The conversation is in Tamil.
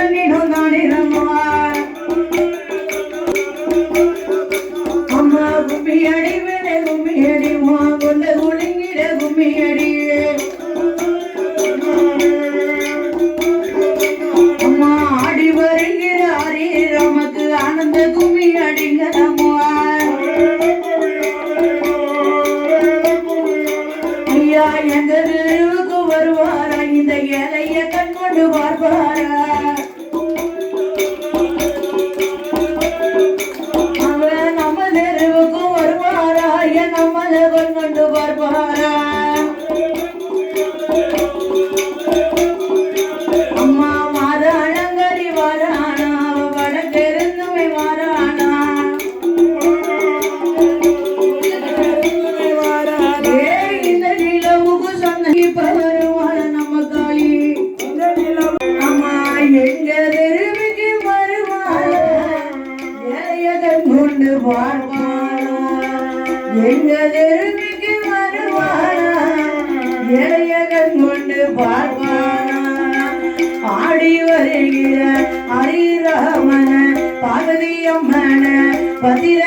தன்னிடம் தானிடமா அம்மா கும்மியடி மேலே கும்மியடி மா கொண்ட குளிங்கிட கும்மியடி அம்மா ஆடி வருகிற ஹரி நமக்கு ஆனந்த கும்மியடிங்க அம்மா ஐயா எங்க தெருவுக்கு வருவாரா இந்த ஏழைய கண் கொண்டு பார்ப்பாரா அவன் நம்ம தெருவுக்கு வருவாரா என் நம்மள கண் கொண்டு பார்ப்பாரா அம்மா மாதானங்கரி வாரானா வடக்கிருந்துமை வாரானா இந்த நிலவுக்கு சொன்ன இப்ப வருவார நம்ம காளி அம்மா எங்க தெருவுக்கு வருவார ஏழையகன் கொண்டு பார்ப்பாரா எங்க தெருவுக்கு வருவார ஏழையகன் கொண்டு பார்ப்பாரா ஆடி வருகிற ஹரிராமன பார்வதி அம்மன பதிர